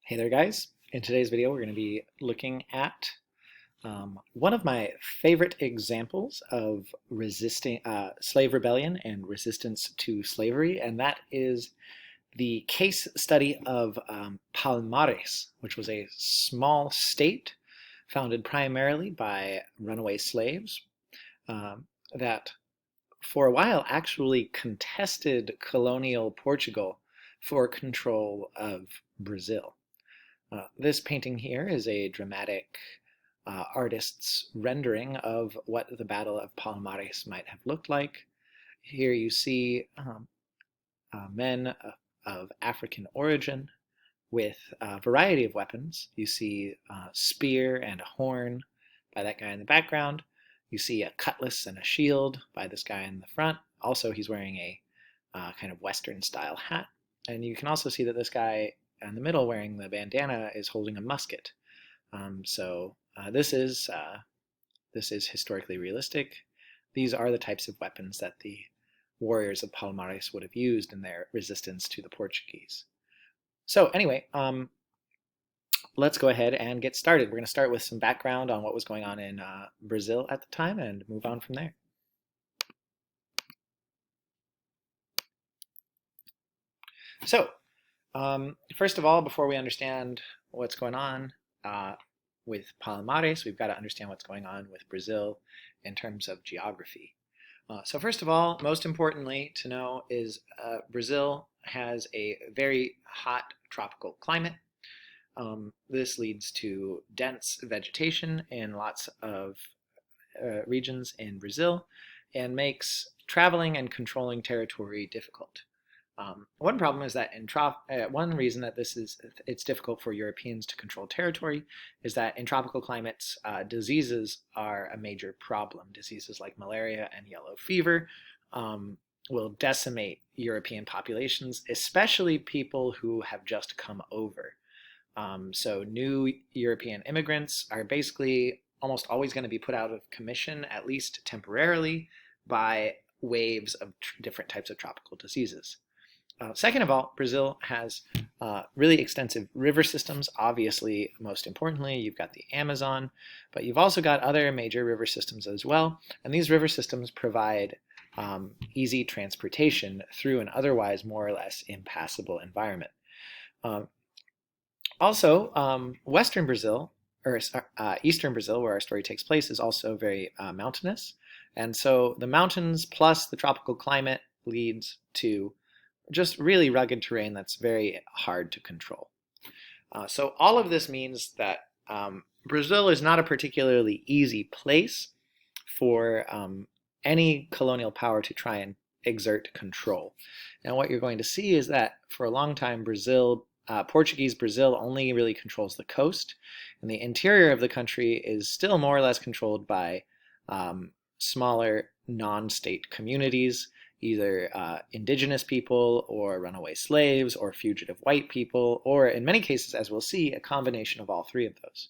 Hey there guys, in today's video we're going to be looking at one of my favorite examples of resisting slave rebellion and resistance to slavery, and that is the case study of Palmares, which was a small state founded primarily by runaway slaves that for a while actually contested colonial Portugal for control of Brazil. This painting here is a dramatic artist's rendering of what the Battle of Palmares might have looked like. Here you see men of African origin with a variety of weapons. You see a spear and a horn by that guy in the background. You see a cutlass and a shield by this guy in the front. Also, he's wearing a kind of Western style hat. And you can also see that this guy in the middle wearing the bandana is holding a musket. This is historically realistic. These are the types of weapons that the warriors of Palmares would have used in their resistance to the Portuguese. So anyway, let's go ahead and get started. We're going to start with some background on what was going on in Brazil at the time and move on from there. So, first of all, before we understand what's going on with Palmares, we've got to understand what's going on with Brazil in terms of geography. So first of all, most importantly to know is Brazil has a very hot tropical climate. This leads to dense vegetation in lots of regions in Brazil and makes traveling and controlling territory difficult. One problem is that one reason that it's difficult for Europeans to control territory is that in tropical climates, diseases are a major problem. Diseases like malaria and yellow fever will decimate European populations, especially people who have just come over. So new European immigrants are basically almost always going to be put out of commission, at least temporarily, by waves of different types of tropical diseases. Second of all, Brazil has really extensive river systems. Obviously, most importantly, you've got the Amazon, but you've also got other major river systems as well. And these river systems provide easy transportation through an otherwise more or less impassable environment. Western Brazil, or Eastern Brazil, where our story takes place, is also very mountainous. And so the mountains plus the tropical climate leads to just really rugged terrain that's very hard to control. So all of this means that Brazil is not a particularly easy place for any colonial power to try and exert control. And what you're going to see is that for a long time, Portuguese Brazil only really controls the coast, and the interior of the country is still more or less controlled by smaller non-state communities, either indigenous people or runaway slaves or fugitive white people, or in many cases, as we'll see, a combination of all three of those.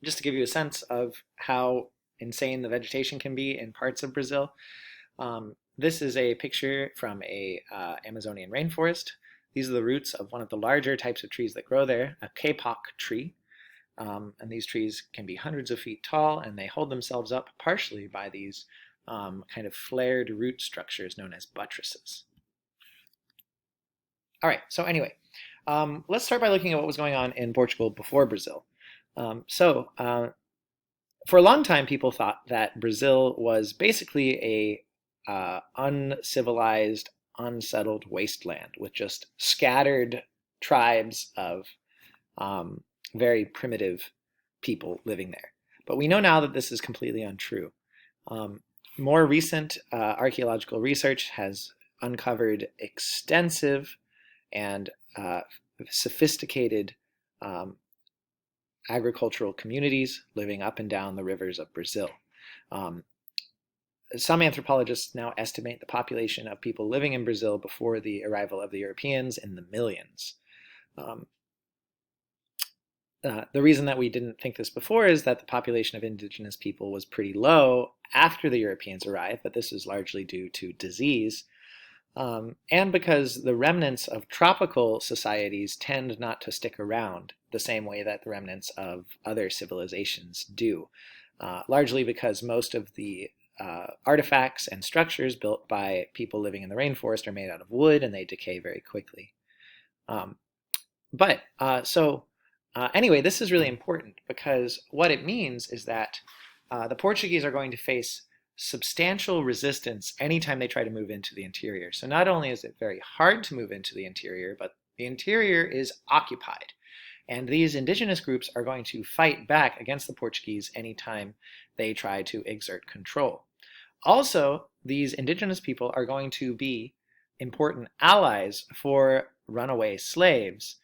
Just to give you a sense of how insane the vegetation can be in parts of Brazil, this is a picture from a Amazonian rainforest. These are the roots of one of the larger types of trees that grow there, a kapok tree. And these trees can be hundreds of feet tall, and they hold themselves up partially by these kind of flared root structures known as buttresses. All right, so anyway, let's start by looking at what was going on in Portugal before Brazil. For a long time, people thought that Brazil was basically a uncivilized, unsettled wasteland with just scattered tribes of very primitive people living there. But we know now that this is completely untrue. More recent archaeological research has uncovered extensive and sophisticated agricultural communities living up and down the rivers of Brazil. Some anthropologists now estimate the population of people living in Brazil before the arrival of the Europeans in the millions. The reason that we didn't think this before is that the population of indigenous people was pretty low after the Europeans arrived, but this is largely due to disease. and because the remnants of tropical societies tend not to stick around the same way that the remnants of other civilizations do, largely because most of the artifacts and structures built by people living in the rainforest are made out of wood and they decay very quickly. Um, anyway, this is really important because what it means is that the Portuguese are going to face substantial resistance anytime they try to move into the interior. So not only is it very hard to move into the interior, but the interior is occupied. And these indigenous groups are going to fight back against the Portuguese anytime they try to exert control. Also, these indigenous people are going to be important allies for runaway slaves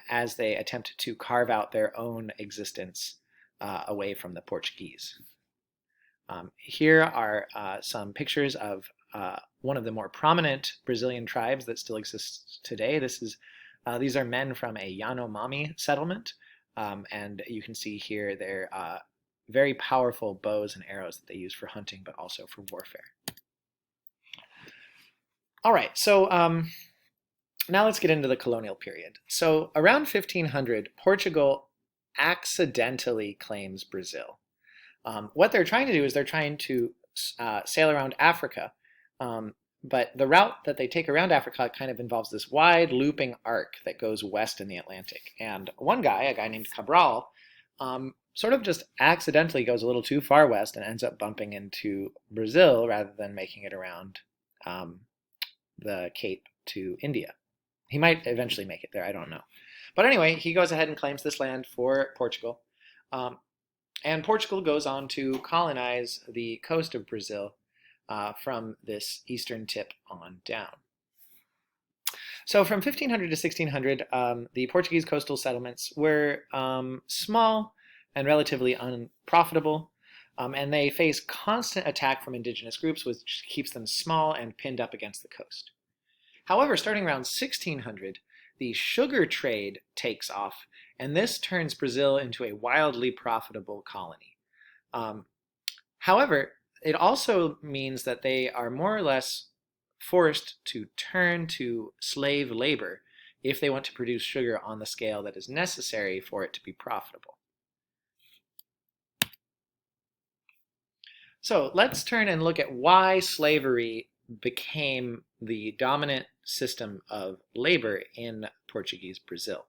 as they attempt to carve out their own existence away from the Portuguese. Here are some pictures of one of the more prominent Brazilian tribes that still exists today. These are men from a Yanomami settlement, and you can see here their very powerful bows and arrows that they use for hunting, but also for warfare. All right, so now let's get into the colonial period. So around 1500, Portugal accidentally claims Brazil. What they're trying to do is they're trying to sail around Africa, but the route that they take around Africa kind of involves this wide looping arc that goes west in the Atlantic. And one guy, a guy named Cabral, sort of just accidentally goes a little too far west and ends up bumping into Brazil rather than making it around the Cape to India. He might eventually make it there, I don't know. But anyway, he goes ahead and claims this land for Portugal. And Portugal goes on to colonize the coast of Brazil from this eastern tip on down. So from 1500 to 1600, the Portuguese coastal settlements were small and relatively unprofitable, and they face constant attack from indigenous groups, which keeps them small and pinned up against the coast. However, starting around 1600, the sugar trade takes off, and this turns Brazil into a wildly profitable colony. However, it also means that they are more or less forced to turn to slave labor if they want to produce sugar on the scale that is necessary for it to be profitable. So let's turn and look at why slavery became the dominant system of labor in Portuguese Brazil.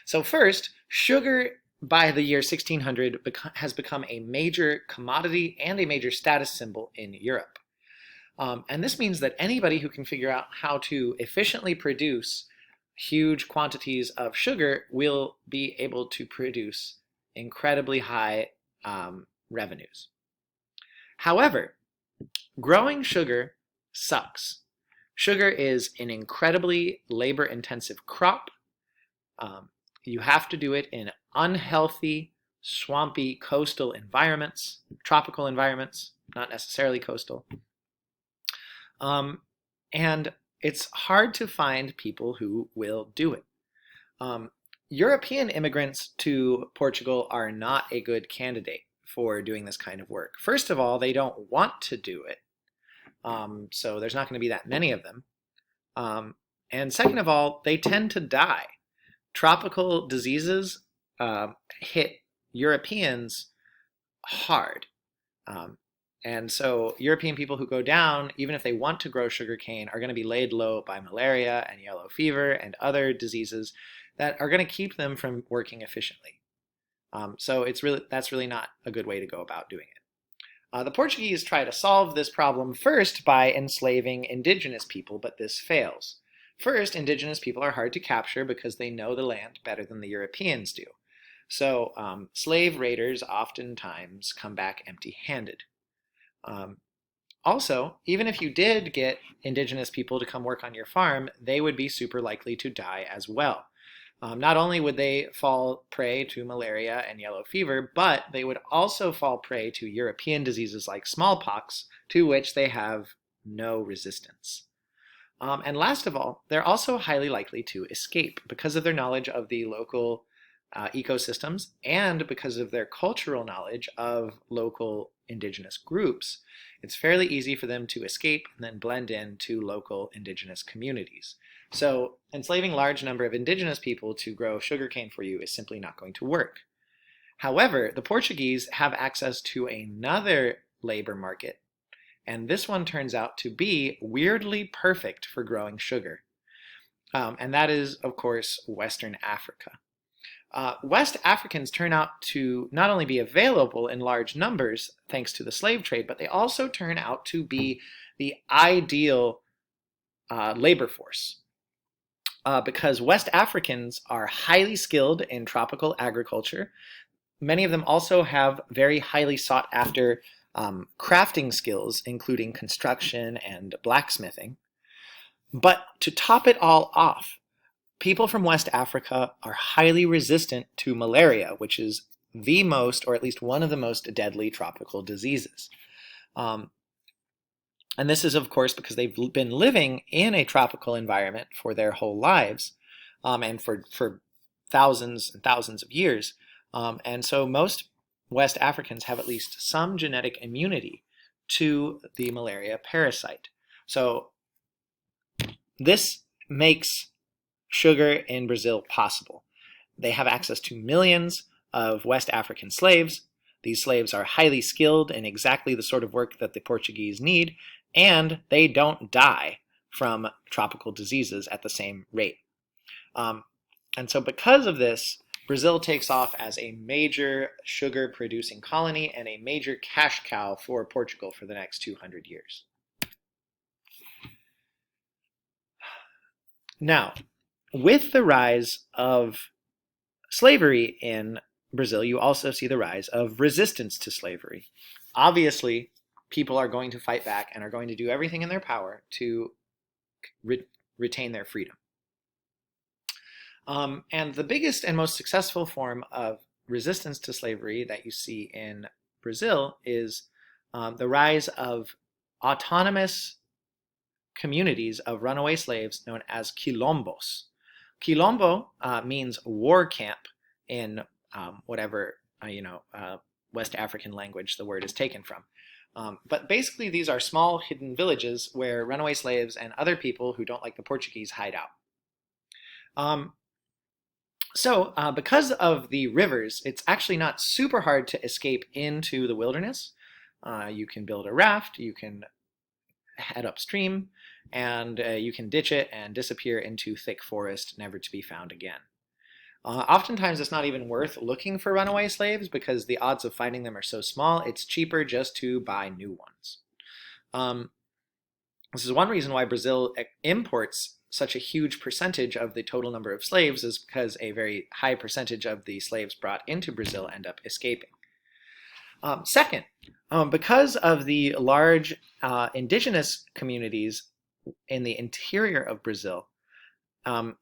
So first, sugar by the year 1600 has become a major commodity and a major status symbol in Europe. And this means that anybody who can figure out how to efficiently produce huge quantities of sugar will be able to produce incredibly high revenues. However, growing sugar sucks. Sugar is an incredibly labor-intensive crop. You have to do it in unhealthy, swampy, coastal environments, tropical environments, not necessarily coastal. And it's hard to find people who will do it. European immigrants to Portugal are not a good candidate for doing this kind of work. First of all, they don't want to do it. So there's not going to be that many of them. And second of all, they tend to die. Tropical diseases hit Europeans hard. And so European people who go down, even if they want to grow sugarcane, are going to be laid low by malaria and yellow fever and other diseases that are going to keep them from working efficiently. So that's really not a good way to go about doing it. The Portuguese try to solve this problem first by enslaving indigenous people, but this fails. First, indigenous people are hard to capture because they know the land better than the Europeans do. So slave raiders oftentimes come back empty-handed. Also, even if you did get indigenous people to come work on your farm, they would be super likely to die as well. Not only would they fall prey to malaria and yellow fever, but they would also fall prey to European diseases like smallpox, to which they have no resistance. And last of all, they're also highly likely to escape because of their knowledge of the local ecosystems and because of their cultural knowledge of local indigenous groups, it's fairly easy for them to escape and then blend into local indigenous communities. So enslaving a large number of indigenous people to grow sugarcane for you is simply not going to work. However, the Portuguese have access to another labor market, and this one turns out to be weirdly perfect for growing sugar. And that is, of course, Western Africa. West Africans turn out to not only be available in large numbers thanks to the slave trade, but they also turn out to be the ideal labor force. Because West Africans are highly skilled in tropical agriculture. Many of them also have very highly sought after crafting skills, including construction and blacksmithing. But to top it all off, people from West Africa are highly resistant to malaria, which is the most, or at least one of the most deadly tropical diseases. And this is, of course, because they've been living in a tropical environment for their whole lives and for thousands and thousands of years. And so most West Africans have at least some genetic immunity to the malaria parasite. So this makes sugar in Brazil possible. They have access to millions of West African slaves. These slaves are highly skilled in exactly the sort of work that the Portuguese need, and they don't die from tropical diseases at the same rate. And so because of this, Brazil takes off as a major sugar-producing colony and a major cash cow for Portugal for the next 200 years. Now, with the rise of slavery in Brazil, you also see the rise of resistance to slavery. Obviously, people are going to fight back and are going to do everything in their power to retain their freedom. And the biggest and most successful form of resistance to slavery that you see in Brazil is the rise of autonomous communities of runaway slaves known as quilombos. Quilombo means war camp in whatever West African language the word is taken from. But basically, these are small hidden villages where runaway slaves and other people who don't like the Portuguese hide out. So because of the rivers, it's actually not super hard to escape into the wilderness. You can build a raft, you can head upstream, and you can ditch it and disappear into thick forest, never to be found again. Oftentimes, it's not even worth looking for runaway slaves because the odds of finding them are so small, it's cheaper just to buy new ones. This is one reason why Brazil imports such a huge percentage of the total number of slaves, is because a very high percentage of the slaves brought into Brazil end up escaping. Second, because of the large indigenous communities in the interior of Brazil,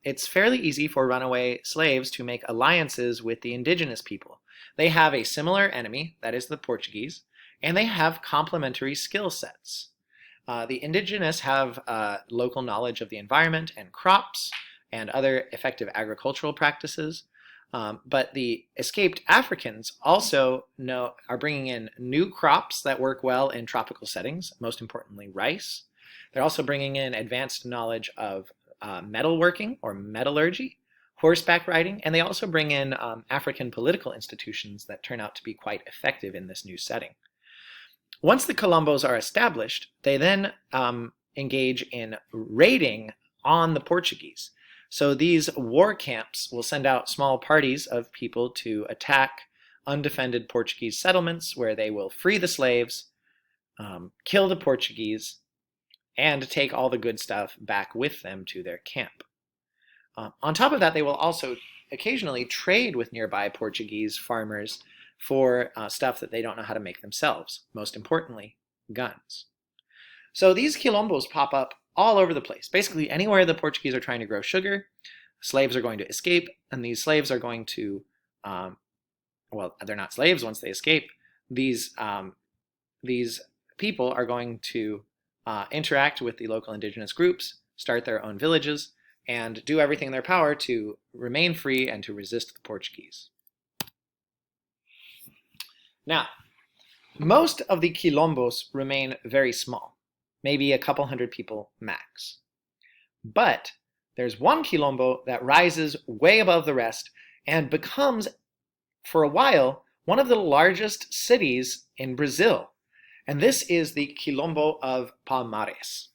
it's fairly easy for runaway slaves to make alliances with the indigenous people. They have a similar enemy, that is the Portuguese, and they have complementary skill sets. The indigenous have local knowledge of the environment and crops and other effective agricultural practices. But the escaped Africans also are bringing in new crops that work well in tropical settings, most importantly rice. They're also bringing in advanced knowledge of metalworking or metallurgy, horseback riding, and they also bring in African political institutions that turn out to be quite effective in this new setting. Once the Quilombos are established, they then engage in raiding on the Portuguese. So these war camps will send out small parties of people to attack undefended Portuguese settlements where they will free the slaves, kill the Portuguese, and take all the good stuff back with them to their camp. On top of that, they will also occasionally trade with nearby Portuguese farmers for stuff that they don't know how to make themselves, most importantly, guns. So these quilombos pop up all over the place. Basically, anywhere the Portuguese are trying to grow sugar, slaves are going to escape, and these slaves are going to, well, they're not slaves once they escape. These people are going to interact with the local indigenous groups, start their own villages, and do everything in their power to remain free and to resist the Portuguese. Now, most of the quilombos remain very small, maybe a couple hundred people max. But there's one quilombo that rises way above the rest and becomes, for a while, one of the largest cities in Brazil. And this is the quilombo of Palmares.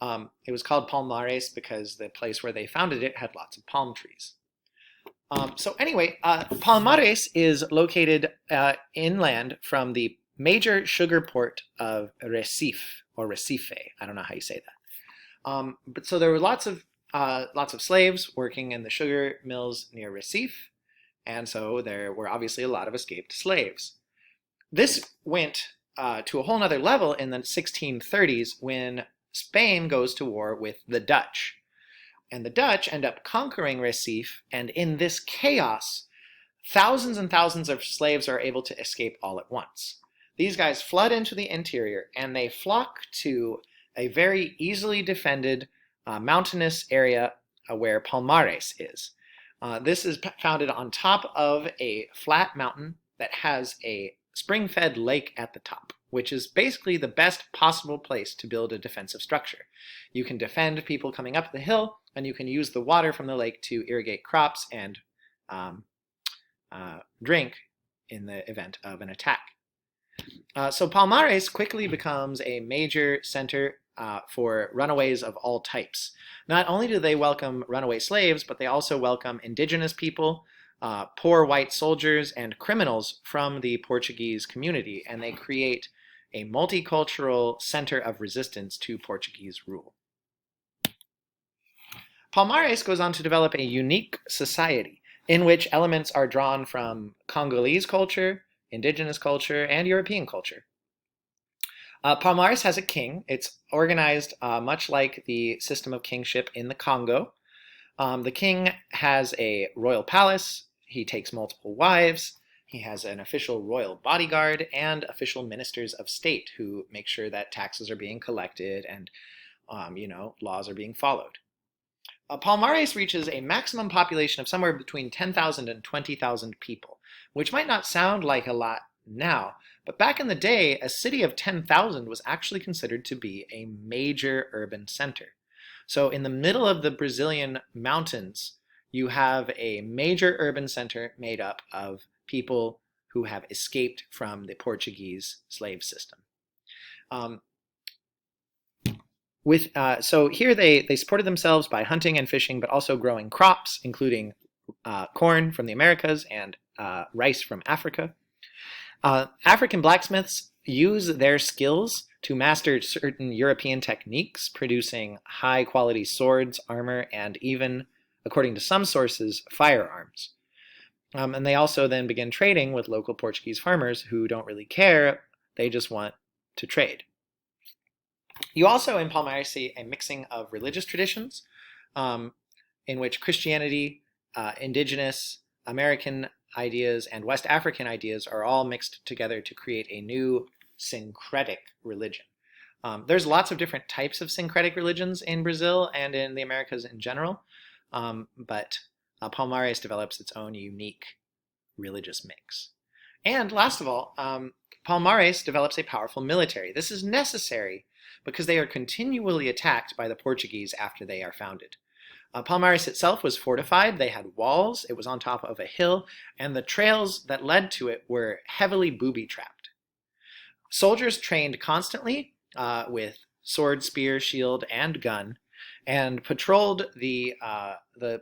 It was called Palmares because the place where they founded it had lots of palm trees. So anyway, Palmares is located inland from the major sugar port of Recife, or Recife. I don't know how you say that. But so there were lots of slaves working in the sugar mills near Recife, and so there were obviously a lot of escaped slaves. This went to a whole nother level in the 1630s when Spain goes to war with the Dutch. And the Dutch end up conquering Recife, and in this chaos, thousands and thousands of slaves are able to escape all at once. These guys flood into the interior, and they flock to a very easily defended mountainous area where Palmares is. This is founded on top of a flat mountain that has a spring-fed lake at the top, which is basically the best possible place to build a defensive structure. You can defend people coming up the hill, and you can use the water from the lake to irrigate crops and drink in the event of an attack. So Palmares quickly becomes a major center for runaways of all types. Not only do they welcome runaway slaves, but they also welcome indigenous people, poor white soldiers, and criminals from the Portuguese community, and they create a multicultural center of resistance to Portuguese rule. Palmares goes on to develop a unique society in which elements are drawn from Congolese culture, indigenous culture, and European culture. Palmares has a king. It's organized much like the system of kingship in the Congo. The king has a royal palace. He takes multiple wives. He has an official royal bodyguard and official ministers of state who make sure that taxes are being collected and laws are being followed. Palmares reaches a maximum population of somewhere between 10,000 and 20,000 people, which might not sound like a lot now, but back in the day, a city of 10,000 was actually considered to be a major urban center. So in the middle of the Brazilian mountains, you have a major urban center made up of people who have escaped from the Portuguese slave system. So here they supported themselves by hunting and fishing, but also growing crops, including corn from the Americas and rice from Africa. African blacksmiths use their skills to master certain European techniques, producing high-quality swords, armor, and even, according to some sources, firearms. And they also then begin trading with local Portuguese farmers who don't really care, they just want to trade. You also in Palmares see a mixing of religious traditions in which Christianity, indigenous, American ideas, and West African ideas are all mixed together to create a new syncretic religion. There's lots of different types of syncretic religions in Brazil and in the Americas in general, but Palmares develops its own unique religious mix. And last of all, Palmares develops a powerful military. This is necessary because they are continually attacked by the Portuguese after they are founded. Palmares itself was fortified. They had walls. It was on top of a hill, and the trails that led to it were heavily booby-trapped. Soldiers trained constantly with sword, spear, shield, and gun, and patrolled the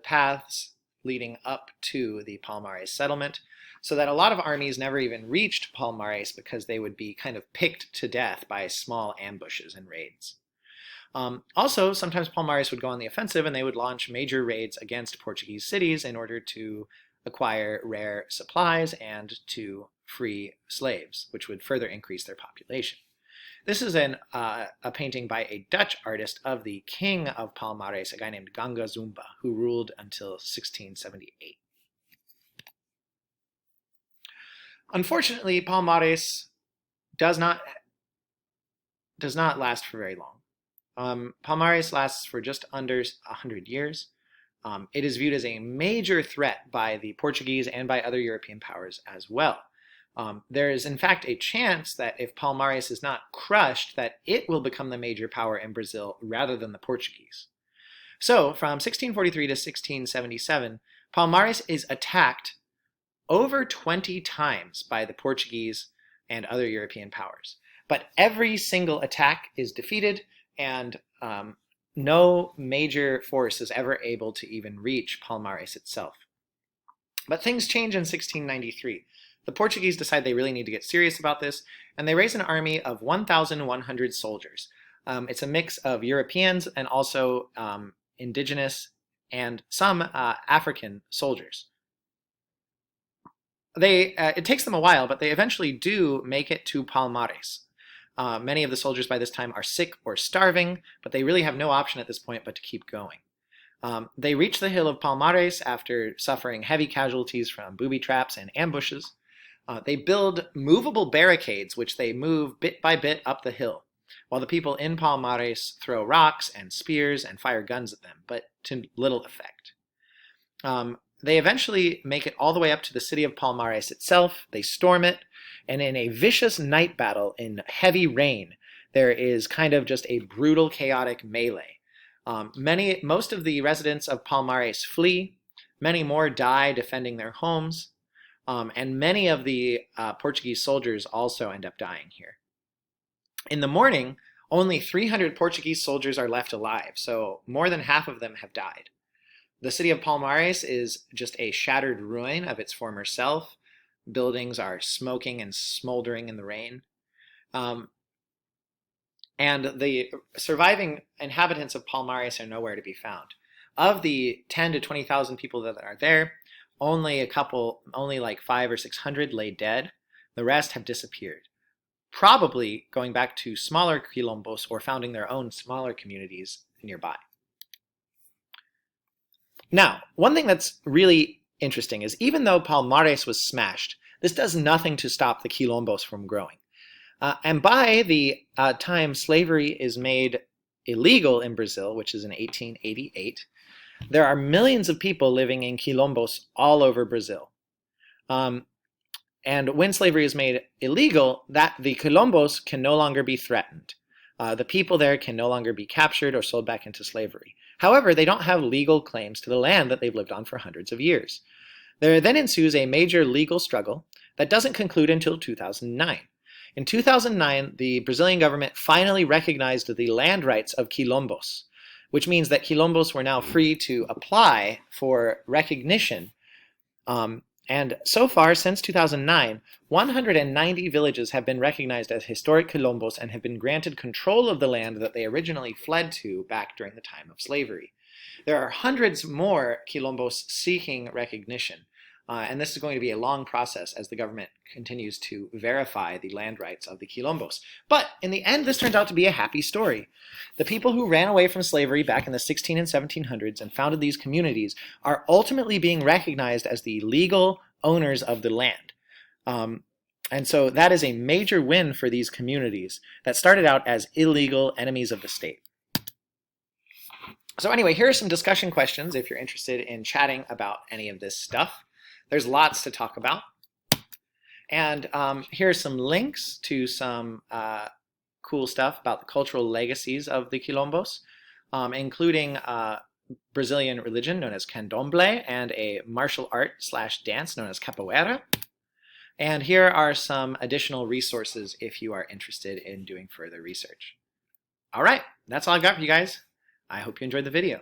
paths leading up to the Palmares settlement, so that a lot of armies never even reached Palmares because they would be kind of picked to death by small ambushes and raids. Also, sometimes Palmares would go on the offensive and they would launch major raids against Portuguese cities in order to acquire rare supplies and to free slaves, which would further increase their population. This is a painting by a Dutch artist of the king of Palmares, a guy named Ganga Zumba, who ruled until 1678. Unfortunately, Palmares does not last for very long. Palmares lasts for just under 100 years. It is viewed as a major threat by the Portuguese and by other European powers as well. There is, in fact, a chance that if Palmares is not crushed, that it will become the major power in Brazil rather than the Portuguese. So, from 1643 to 1677, Palmares is attacked over 20 times by the Portuguese and other European powers. But every single attack is defeated, and no major force is ever able to even reach Palmares itself. But things change in 1693. The Portuguese decide they really need to get serious about this, and they raise an army of 1,100 soldiers. It's a mix of Europeans and also indigenous and some African soldiers. It takes them a while, but they eventually do make it to Palmares. Many of the soldiers by this time are sick or starving, but they really have no option at this point but to keep going. They reach the hill of Palmares after suffering heavy casualties from booby traps and ambushes. They build movable barricades, which they move bit by bit up the hill, while the people in Palmares throw rocks and spears and fire guns at them, but to little effect. They eventually make it all the way up to the city of Palmares itself. They storm it, and in a vicious night battle in heavy rain, there is kind of just a brutal, chaotic melee. Most of the residents of Palmares flee. Many more die defending their homes. And many of the Portuguese soldiers also end up dying here. In the morning, only 300 Portuguese soldiers are left alive, so more than half of them have died. The city of Palmares is just a shattered ruin of its former self. Buildings are smoking and smoldering in the rain. And the surviving inhabitants of Palmares are nowhere to be found. Of the 10 to 20,000 people that are there, only like 500 or 600 lay dead. The rest have disappeared, probably going back to smaller quilombos or founding their own smaller communities nearby. Now, one thing that's really interesting is even though Palmares was smashed, this does nothing to stop the quilombos from growing. And by the time slavery is made illegal in Brazil, which is in 1888, there are millions of people living in quilombos all over Brazil. And when slavery is made illegal, the quilombos can no longer be threatened. The people there can no longer be captured or sold back into slavery. However, they don't have legal claims to the land that they've lived on for hundreds of years. There then ensues a major legal struggle that doesn't conclude until 2009. In 2009, the Brazilian government finally recognized the land rights of quilombos, which means that quilombos were now free to apply for recognition. And so far, since 2009, 190 villages have been recognized as historic quilombos and have been granted control of the land that they originally fled to back during the time of slavery. There are hundreds more quilombos seeking recognition, and this is going to be a long process as the government continues to verify the land rights of the quilombos. But in the end, this turns out to be a happy story. The people who ran away from slavery back in the 16 and 1700s and founded these communities are ultimately being recognized as the legal owners of the land. And so that is a major win for these communities that started out as illegal enemies of the state. So anyway, here are some discussion questions if you're interested in chatting about any of this stuff. There's lots to talk about. And here are some links to some cool stuff about the cultural legacies of the quilombos, including Brazilian religion known as candomblé and a martial art / dance known as capoeira. And here are some additional resources if you are interested in doing further research. All right, that's all I got for you guys. I hope you enjoyed the video.